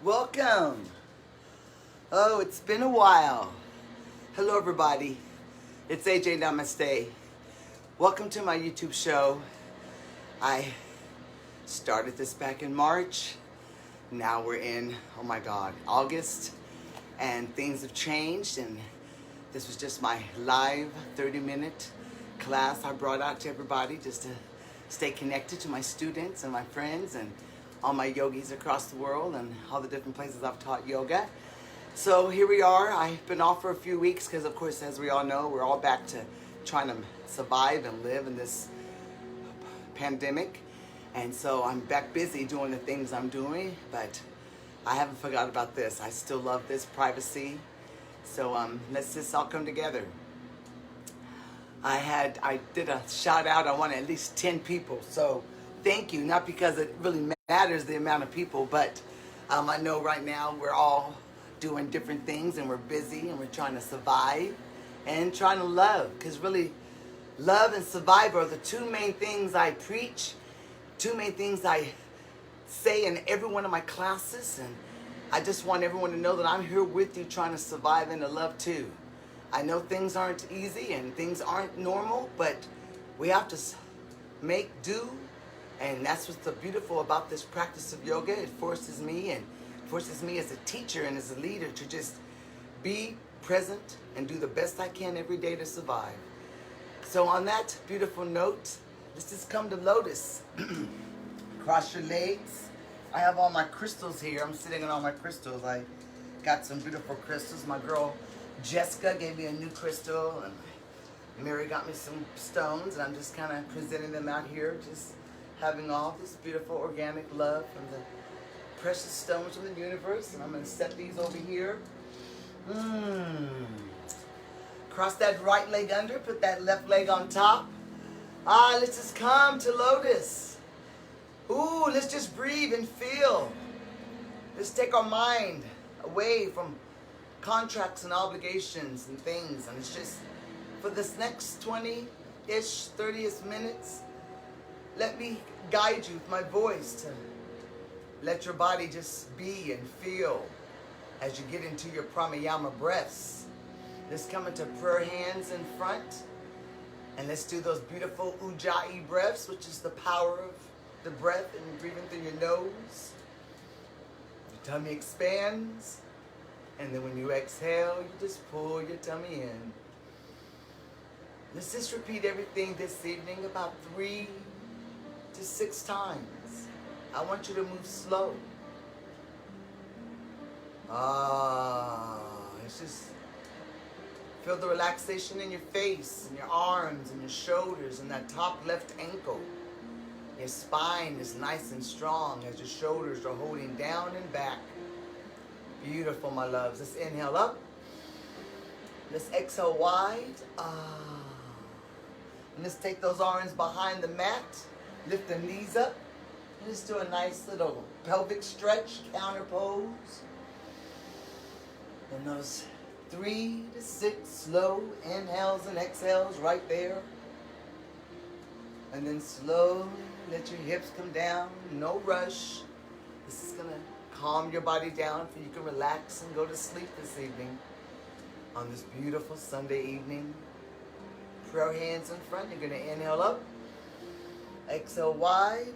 Welcome. Oh, it's been a while. Hello, everybody. It's AJ Namaste. Welcome to my YouTube show. I started this back in March. Now we're in, oh my God, August. And things have changed. And this was just my live 30-minute class I brought out to everybody just to stay connected to my students and my friends and all my yogis across the world and all the different places I've taught yoga. So here we are. I've been off for a few weeks because, of course, as we all know, we're all back to trying to survive and live in this pandemic. And so I'm back busy doing the things I'm doing, but I haven't forgot about this. I still love this privacy. So let's just all come together. I did a shout out. I wanted at least 10 people. So thank you. Not because it really matters the amount of people, but I know right now we're all doing different things and we're busy and we're trying to survive and trying to love, because really love and survive are the two main things I preach, two main things I say in every one of my classes. And I just want everyone to know that I'm here with you trying to survive and to love too. I know things aren't easy and things aren't normal, but we have to make do. And that's what's so beautiful about this practice of yoga. It forces me as a teacher and as a leader to just be present and do the best I can every day to survive. So on that beautiful note, let's just come to lotus. Cross your legs. I have all my crystals here. I'm sitting on all my crystals. I got some beautiful crystals. My girl Jessica gave me a new crystal, and Mary got me some stones, and I'm just kind of presenting them out here, just having all this beautiful organic love from the precious stones from the universe. And I'm going to set these over here. Cross that right leg under, put that left leg on top. Let's just come to lotus. Let's just breathe and feel. Let's take our mind away from contracts and obligations and things. And it's just for this next 20-ish, 30-ish minutes, let me guide you with my voice to let your body just be and feel as you get into your pranayama breaths. Let's come into prayer hands in front, and let's do those beautiful ujjayi breaths, which is the power of the breath and breathing through your nose. Your tummy expands, and then when you exhale, you just pull your tummy in. Let's just repeat everything this evening about 3 to 6 times. I want you to move slow. It's just feel the relaxation in your face and your arms and your shoulders and that top left ankle. Your spine is nice and strong as your shoulders are holding down and back. Beautiful, my loves. Let's inhale up. Let's exhale wide. And let's take those arms behind the mat. Lift the knees up. And just do a nice little pelvic stretch, counter pose. And those 3 to 6 slow inhales and exhales right there. And then slowly let your hips come down. No rush. This is going to calm your body down so you can relax and go to sleep this evening on this beautiful Sunday evening. Prayer hands in front. You're going to inhale up. Exhale wide.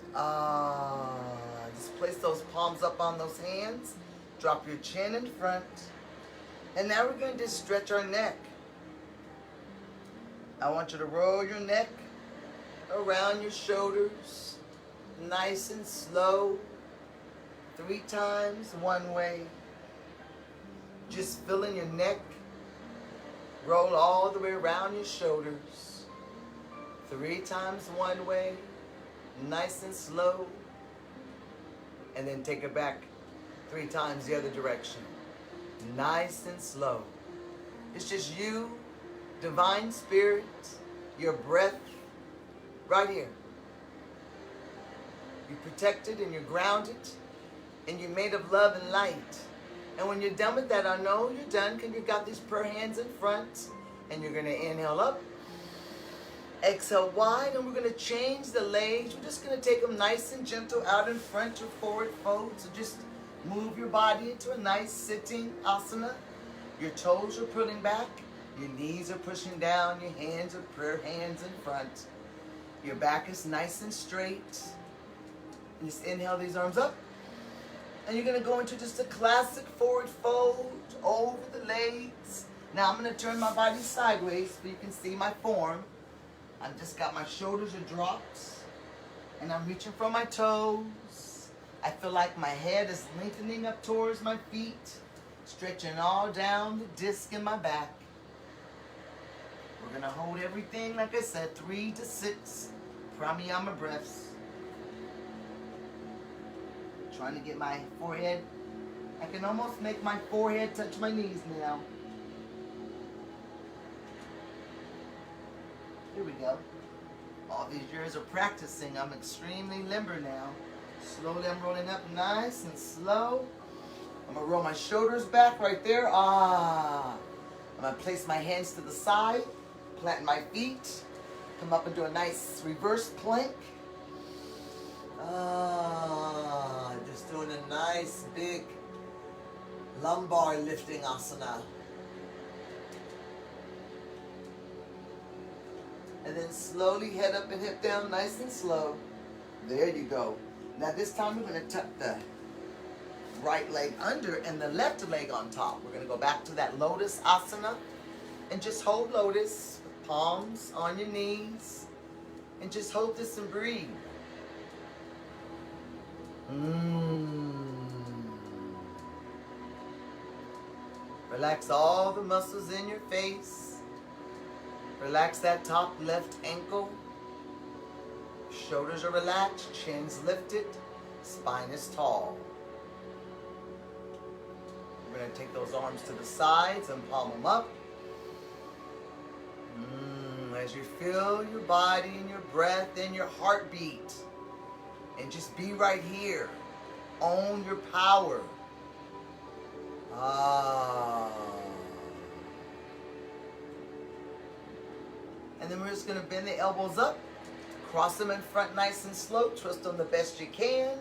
Just place those palms up on those hands. Drop your chin in front. And now we're going to just stretch our neck. I want you to roll your neck around your shoulders. Nice and slow. 3 times one way. Just filling your neck. Roll all the way around your shoulders. 3 times one way. Nice and slow. And then take it back 3 times the other direction. Nice and slow. It's just you, divine spirit, your breath, right here. You're protected and you're grounded. And you're made of love and light. And when you're done with that, I know you're done because you've got these prayer hands in front. And you're going to inhale up. Exhale wide, and we're going to change the legs. We're just going to take them nice and gentle out in front or forward fold. So just Move your body into a nice sitting asana. Your toes are pulling back. Your knees are pushing down. Your hands are prayer hands in front. Your back is nice and straight. And just inhale these arms up. And you're going to go into just a classic forward fold over the legs. Now I'm going to turn my body sideways so you can see my form. I've just got my shoulders are dropped. And I'm reaching for my toes. I feel like my head is lengthening up towards my feet. Stretching all down the disc in my back. We're going to hold everything, like I said, 3 to 6 pranayama breaths. Trying to get my forehead. I can almost make my forehead touch my knees now. Here we go. All these years of practicing, I'm extremely limber now. Slowly I'm rolling up nice and slow. I'm going to roll my shoulders back right there. I'm going to place my hands to the side, plant my feet, come up and do a nice reverse plank. Just doing a nice big lumbar lifting asana. And then slowly head up and hip down, nice and slow. There you go. Now this time we're going to tuck the right leg under and the left leg on top. We're going to go back to that lotus asana and just hold lotus with palms on your knees and just hold this and breathe. Relax all the muscles in your face. Relax that top left ankle. Shoulders are relaxed, chin's lifted, spine is tall. We're going to take those arms to the sides and palm them up. As you feel your body and your breath and your heartbeat. And just be right here. Own your power. And then we're just going to bend the elbows up. Cross them in front nice and slow. Twist them the best you can.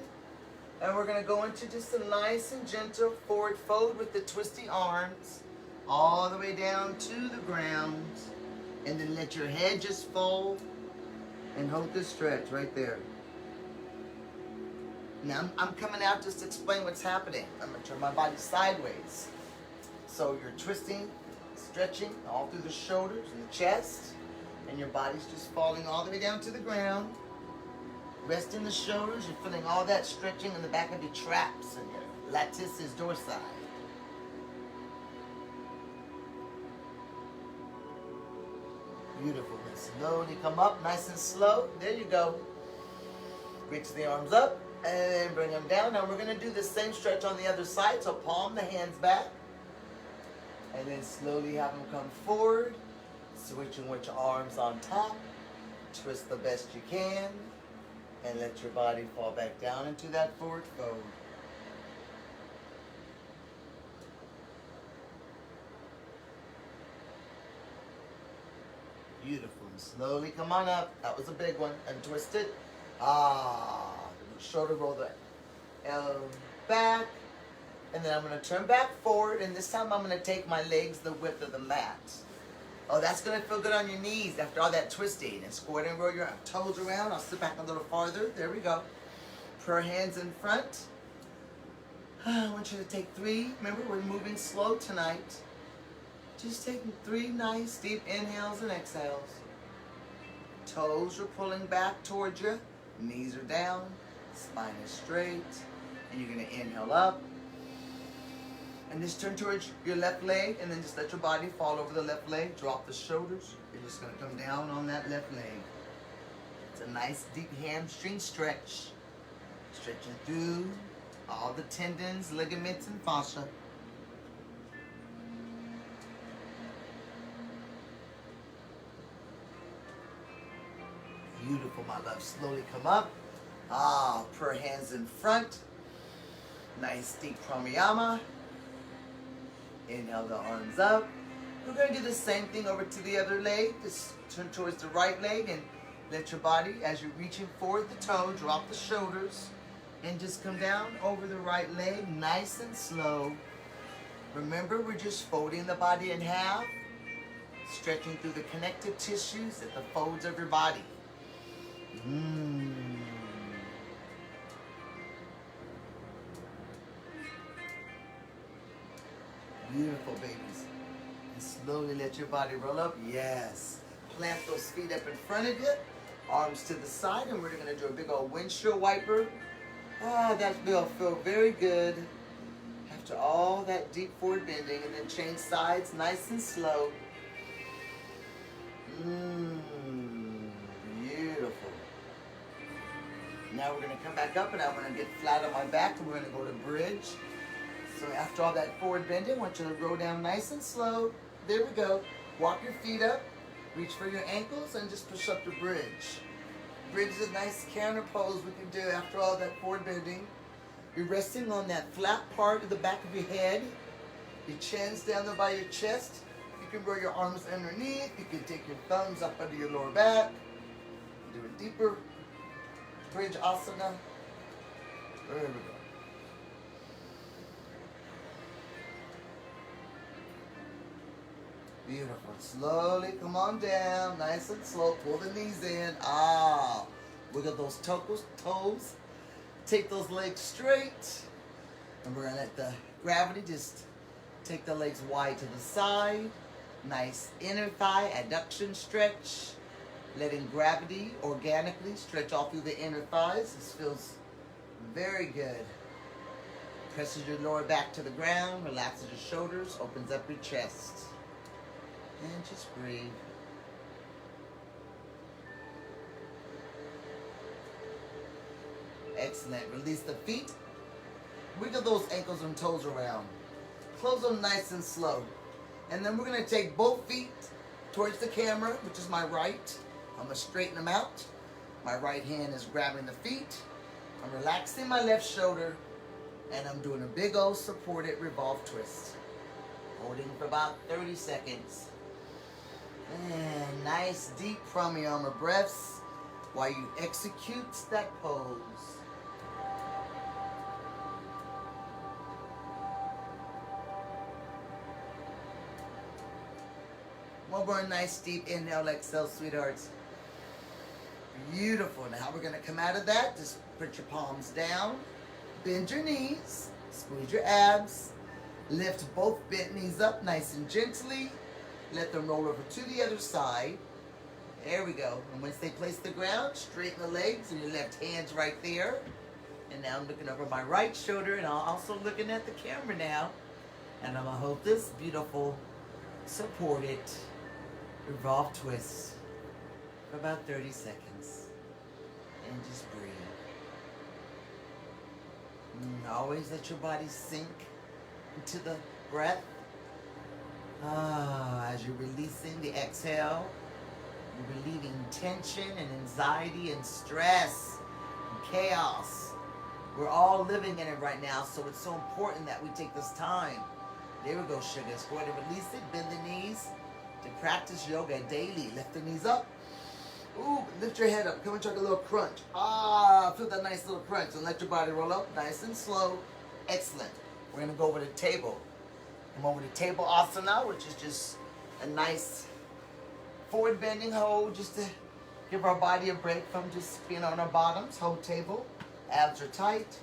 And we're going to go into just a nice and gentle forward fold with the twisty arms. All the way down to the ground. And then let your head just fold. And hold this stretch right there. Now I'm coming out just to explain what's happening. I'm going to turn my body sideways. So you're twisting, stretching all through the shoulders and the chest. And your body's just falling all the way down to the ground. Resting the shoulders. You're feeling all that stretching in the back of your traps and your latissimus dorsi. Beautiful. Then slowly come up, nice and slow. There you go. Reach the arms up. And bring them down. Now we're going to do the same stretch on the other side. So palm the hands back. And then slowly have them come forward. Switching with your arms on top. Twist the best you can. And let your body fall back down into that forward fold. Beautiful. Slowly come on up. That was a big one. And twist it. Shoulder roll the elbow back, and then I'm going to turn back forward, and this time I'm going to take my legs the width of the mat. Oh, that's going to feel good on your knees after all that twisting. And squat and roll your toes around. I'll sit back a little farther. There we go. Prayer hands in front. I want you to take 3. Remember, we're moving slow tonight. Just taking 3 nice deep inhales and exhales. Toes are pulling back towards you. Knees are down. Spine is straight. And you're going to inhale up. And just turn towards your left leg. And then just let your body fall over the left leg. Drop the shoulders. You're just going to come down on that left leg. It's a nice deep hamstring stretch. Stretching through all the tendons, ligaments, and fascia. Beautiful, my love. Slowly come up. Prayer hands in front. Nice deep pranayama. Inhale the arms up. We're going to do the same thing over to the other leg. Just turn towards the right leg and let your body, as you're reaching forward the toe, drop the shoulders. And just come down over the right leg, nice and slow. Remember, we're just folding the body in half, stretching through the connective tissues at the folds of your body. Beautiful, babies. And slowly let your body roll up. Yes. Plant those feet up in front of you, arms to the side, and we're gonna do a big old windshield wiper. Ah, that will feel very good after all that deep forward bending, and then change sides nice and slow. Beautiful. Now we're gonna come back up, and I'm gonna get flat on my back, and we're gonna go to bridge. So after all that forward bending, I want you to roll down nice and slow. There we go. Walk your feet up, reach for your ankles, and just push up to bridge. Bridge is a nice counter pose we can do after all that forward bending. You're resting on that flat part of the back of your head. Your chin's down there by your chest. You can roll your arms underneath. You can take your thumbs up under your lower back. Do a deeper bridge asana. There we go. Beautiful. Slowly come on down, nice and slow. Pull the knees in. Ah, wiggle those toes. Take those legs straight. And we're going to let the gravity just take the legs wide to the side. Nice inner thigh adduction stretch. Letting gravity organically stretch all through the inner thighs. This feels very good. Presses your lower back to the ground, relaxes your shoulders, opens up your chest. And just breathe. Excellent. Release the feet. Wiggle those ankles and toes around. Close them nice and slow. And then we're going to take both feet towards the camera, which is my right. I'm going to straighten them out. My right hand is grabbing the feet. I'm relaxing my left shoulder. And I'm doing a big old supported revolve twist. Holding for about 30 seconds. And nice deep pranayama breaths while you execute that pose. One more nice deep inhale, exhale, sweethearts. Beautiful. Now we're going to come out of that. Just put your palms down. Bend your knees. Squeeze your abs. Lift both bent knees up nice and gently. Let them roll over to the other side. There we go. And once they place the ground, straighten the legs and your left hand's right there. And now I'm looking over my right shoulder, and I'm also looking at the camera now. And I'm going to hold this beautiful, supported revolve twist for about 30 seconds. And just breathe. Always let your body sink into the breath. As you're releasing the exhale, you're relieving tension and anxiety and stress and chaos. We're all living in it right now, so it's so important that we take this time. There we go, sugars. Go ahead and release it. Bend the knees to practice yoga daily. Lift the knees up. Ooh, lift your head up. Come and take a little crunch. Feel that nice little crunch. And let your body roll up nice and slow. Excellent. We're going to go over the table. Come over to table asana, which is just a nice forward bending hold, just to give our body a break from just being on our bottoms. Hold table, abs are tight.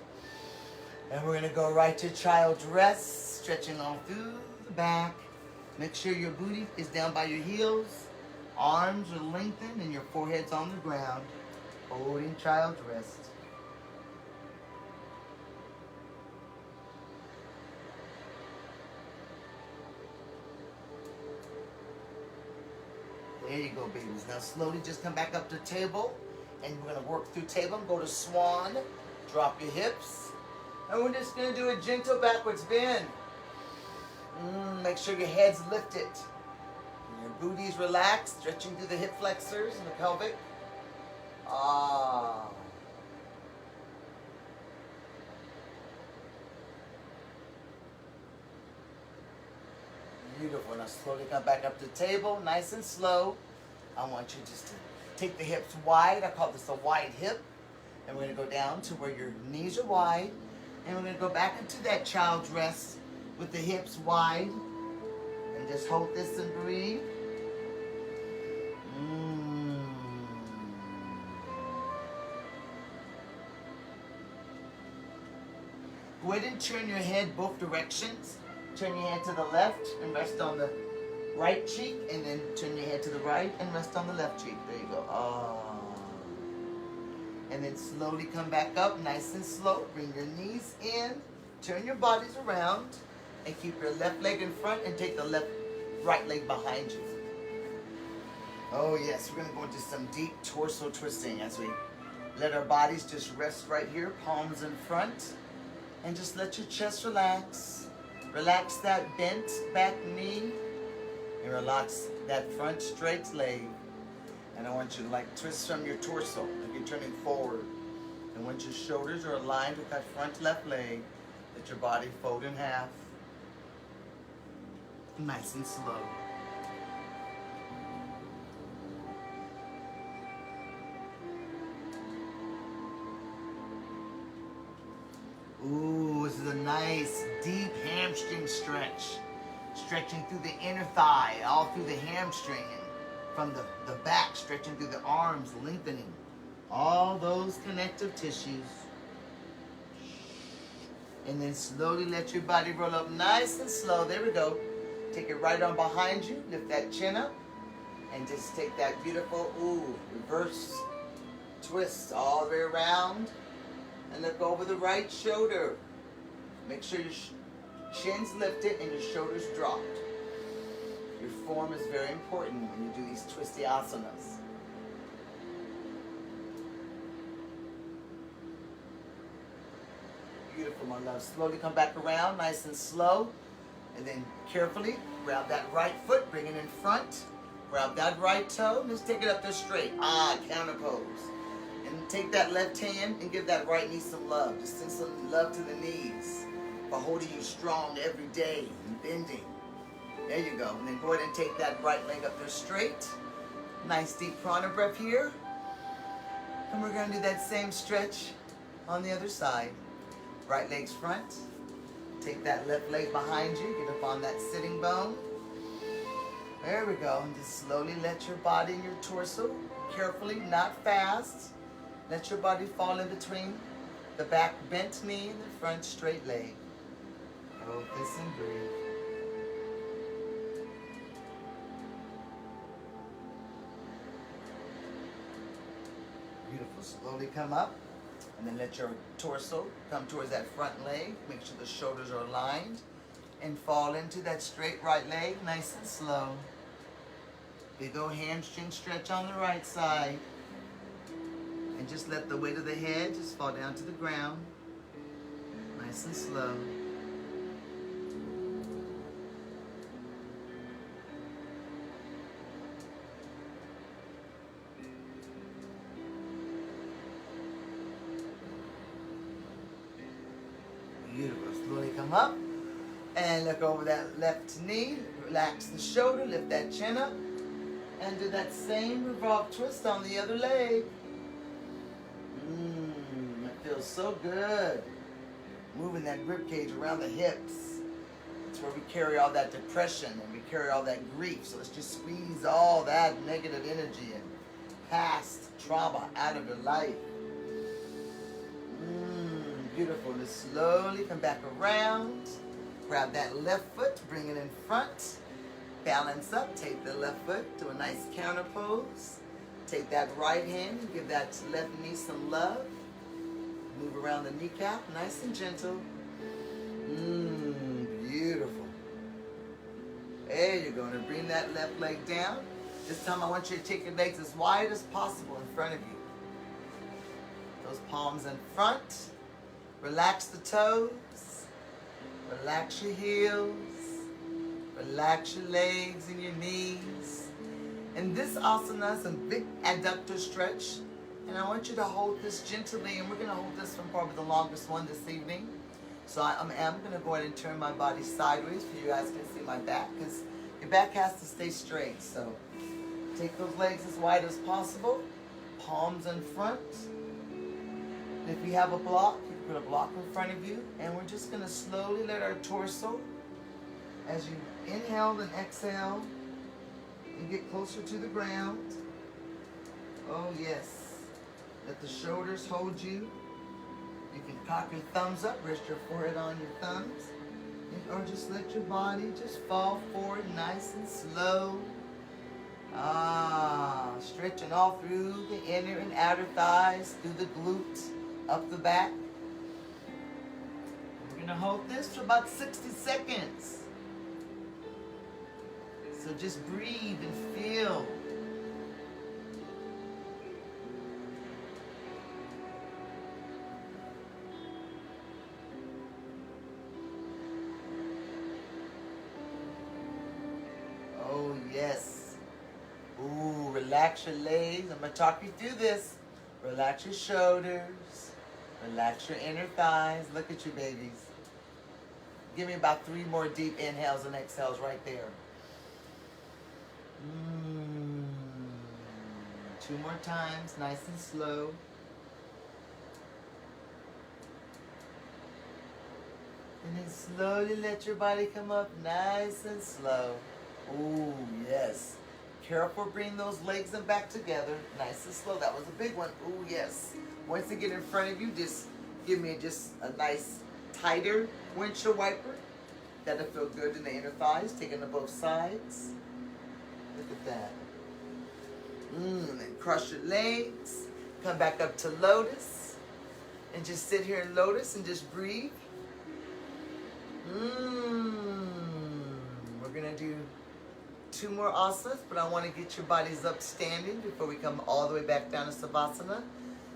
And we're gonna go right to child's rest, stretching on through the back. Make sure your booty is down by your heels, arms are lengthened, and your forehead's on the ground. Holding child's rest. There you go, babies. Now slowly just come back up to table, and we're going to work through table and go to swan. Drop your hips. And we're just going to do a gentle backwards bend. Make sure your head's lifted. And your booty's relaxed, stretching through the hip flexors and the pelvic. Beautiful. Now slowly come back up to the table, nice and slow. I want you just to take the hips wide. I call this a wide hip. And we're going to go down to where your knees are wide. And we're going to go back into that child's rest with the hips wide. And just hold this and breathe. Go ahead and turn your head both directions. Turn your head to the left and rest on the right cheek, and then turn your head to the right and rest on the left cheek. There you go. And then slowly come back up, nice and slow. Bring your knees in, turn your bodies around, and keep your left leg in front and take the right leg behind you. Oh yes, we're gonna go into some deep torso twisting as we let our bodies just rest right here, palms in front, and just let your chest relax. Relax that bent back knee, and relax that front straight leg. And I want you to like twist from your torso, like you're turning forward. And once your shoulders are aligned with that front left leg, let your body fold in half. Nice and slow. Ooh, this is a nice deep hamstring stretch. Stretching through the inner thigh, all through the hamstring, and from the back, stretching through the arms, lengthening all those connective tissues. And then slowly let your body roll up nice and slow. There we go. Take your right arm behind you, lift that chin up, and just take that beautiful, reverse twist all the way around. And look over the right shoulder. Make sure your chin's lifted and your shoulders dropped. Your form is very important when you do these twisty asanas. Beautiful, my love. Slowly come back around, nice and slow. And then carefully grab that right foot, bring it in front. Grab that right toe, and just take it up there straight. Counter pose. And take that left hand and give that right knee some love. Just send some love to the knees for holding you strong every day and bending. There you go. And then go ahead and take that right leg up there straight. Nice deep prana breath here. And we're going to do that same stretch on the other side. Right leg's front. Take that left leg behind you. Get up on that sitting bone. There we go. And just slowly let your body and your torso, carefully, not fast, let your body fall in between the back bent knee and the front straight leg. Focus and breathe. Beautiful. Slowly come up, and then let your torso come towards that front leg. Make sure the shoulders are aligned, and fall into that straight right leg, nice and slow. Big old hamstring stretch on the right side. And just let the weight of the head just fall down to the ground. Nice and slow. Beautiful. Slowly come up and look over that left knee. Relax the shoulder, lift that chin up, and do that same revolve twist on the other leg. It feels so good. Moving that rib cage around the hips. It's where we carry all that depression and we carry all that grief. So let's just squeeze all that negative energy and past trauma out of your life. Beautiful. Just slowly come back around. Grab that left foot, bring it in front. Balance up. Take the left foot to a nice counter pose. Take that right hand and give that left knee some love. Move around the kneecap, nice and gentle. Beautiful. There you go. And bring that left leg down. This time I want you to take your legs as wide as possible in front of you. Those palms in front. Relax the toes. Relax your heels. Relax your legs and your knees. And this asana is a big adductor stretch. And I want you to hold this gently, and we're going to hold this one probably the longest one this evening. So I'm going to go ahead and turn my body sideways so you guys can see my back, because your back has to stay straight. So take those legs as wide as possible, palms in front. If you have a block, you can put a block in front of you, and we're just going to slowly let our torso, as you inhale and exhale, and get closer to the ground. Oh yes. Let the shoulders hold you. You can cock your thumbs up, rest your forehead on your thumbs, or just let your body just fall forward nice and slow. Stretching all through the inner and outer thighs, through the glutes, up the back. We're going to hold this for about 60 seconds. So just breathe and feel. Oh, yes. Ooh, relax your legs. I'm going to talk you through this. Relax your shoulders. Relax your inner thighs. Look at you, babies. Give me about 3 more deep inhales and exhales right there. 2 more times, nice and slow. And then slowly let your body come up nice and slow. Ooh, yes. Careful, bring those legs and back together, nice and slow. That was a big one. Ooh, yes. Once they get in front of you, just give me just a nice, tighter windshield wiper. That'll feel good in the inner thighs, taking to both sides. Look at that. And then cross your legs, come back up to lotus, and just sit here in lotus and just breathe. We're gonna do 2 more asanas, but I want to get your bodies up standing before we come all the way back down to Savasana.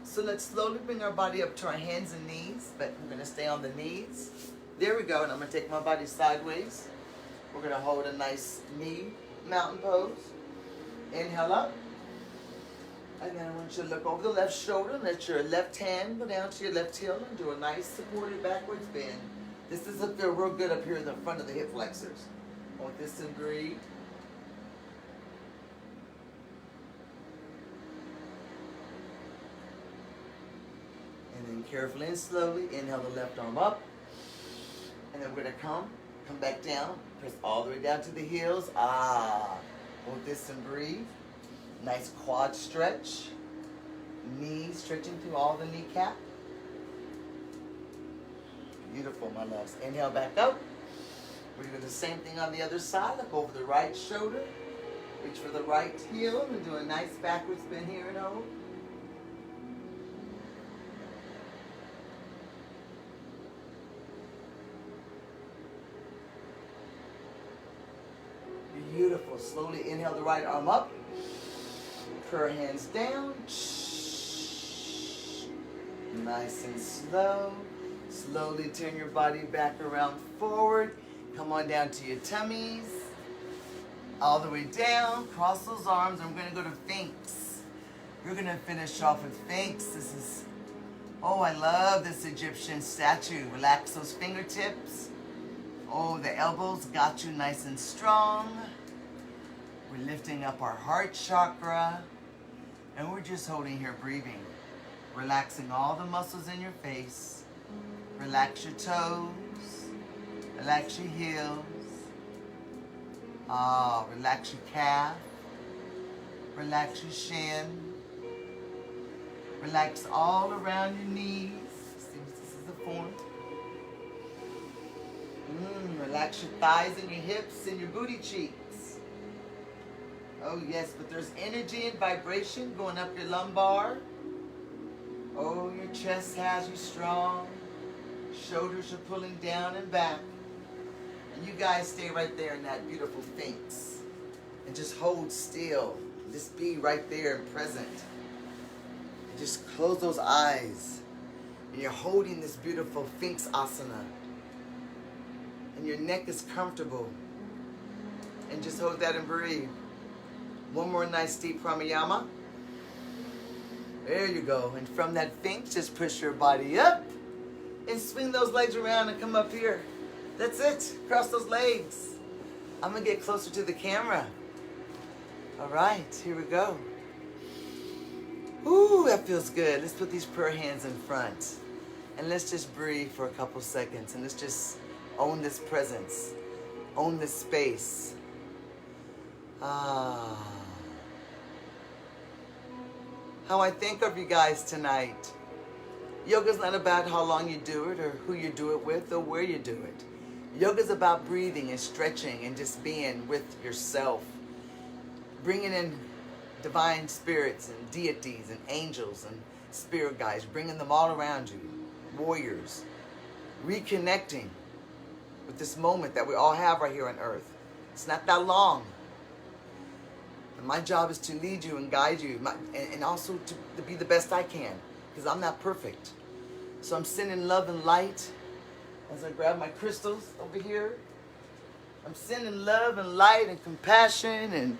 So let's slowly bring our body up to our hands and knees, but we're going to stay on the knees. There we go, and I'm going to take my body sideways. We're going to hold a nice knee mountain pose. Inhale up. And then I want you to look over the left shoulder and let your left hand go down to your left heel and do a nice supported backwards bend. This is up there real good up here in the front of the hip flexors. Hold this and breathe. And then carefully and slowly inhale the left arm up. And then we're going to come back down. Press all the way down to the heels. Hold this and breathe. Nice quad stretch. Knees stretching through all the kneecap. Beautiful, my loves. Inhale back up. We're doing the same thing on the other side. Look over the right shoulder. Reach for the right heel and do a nice backwards bend here and hold. Beautiful. Slowly inhale the right arm up. Curl hands down. Nice and slow. Slowly turn your body back around forward. Come on down to your tummies. All the way down. Cross those arms. And we're going to go to Sphinx. We're going to finish off with Sphinx. This is, oh, I love this Egyptian statue. Relax those fingertips. Oh, the elbows got you nice and strong. We're lifting up our heart chakra. And we're just holding here, breathing. Relaxing all the muscles in your face. Relax your toes. Relax your heels. Relax your calf. Relax your shin. Relax all around your knees. See if this is a form. Relax your thighs and your hips and your booty cheeks. Oh yes, but there's energy and vibration going up your lumbar. Oh, your chest has you strong. Shoulders are pulling down and back. And you guys stay right there in that beautiful Sphinx. And just hold still. Just be right there and present. And just close those eyes. And you're holding this beautiful Sphinx asana. And your neck is comfortable. And just hold that and breathe. One more nice deep pranayama. There you go. And from that Sphinx, just push your body up. And swing those legs around and come up here. That's it. Cross those legs. I'm going to get closer to the camera. All right, here we go. Ooh, that feels good. Let's put these prayer hands in front. And let's just breathe for a couple seconds. And let's just own this presence. Own this space. Ah. How I think of you guys tonight. Yoga's not about how long you do it or who you do it with or where you do it. Yoga's about breathing and stretching and just being with yourself. Bringing in divine spirits and deities and angels and spirit guides. Bringing them all around you. Warriors. Reconnecting with this moment that we all have right here on earth. It's not that long. And my job is to lead you and guide you and also to be the best I can. Because I'm not perfect. So I'm sending love and light as I grab my crystals over here. I'm sending love and light and compassion and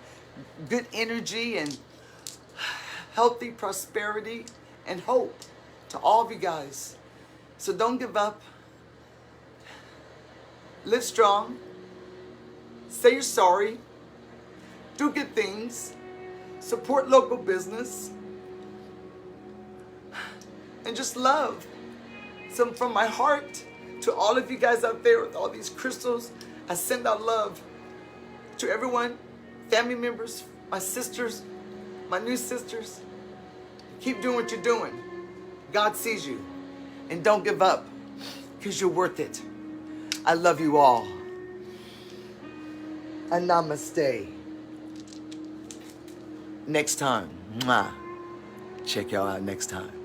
good energy and healthy prosperity and hope to all of you guys. So don't give up. Live strong. Say you're sorry. Do good things. Support local business. And just love. So from my heart to all of you guys out there with all these crystals, I send out love to everyone, family members, my sisters, my new sisters. Keep doing what you're doing. God sees you. And don't give up, because you're worth it. I love you all. And namaste. Next time. Mwah. Check y'all out next time.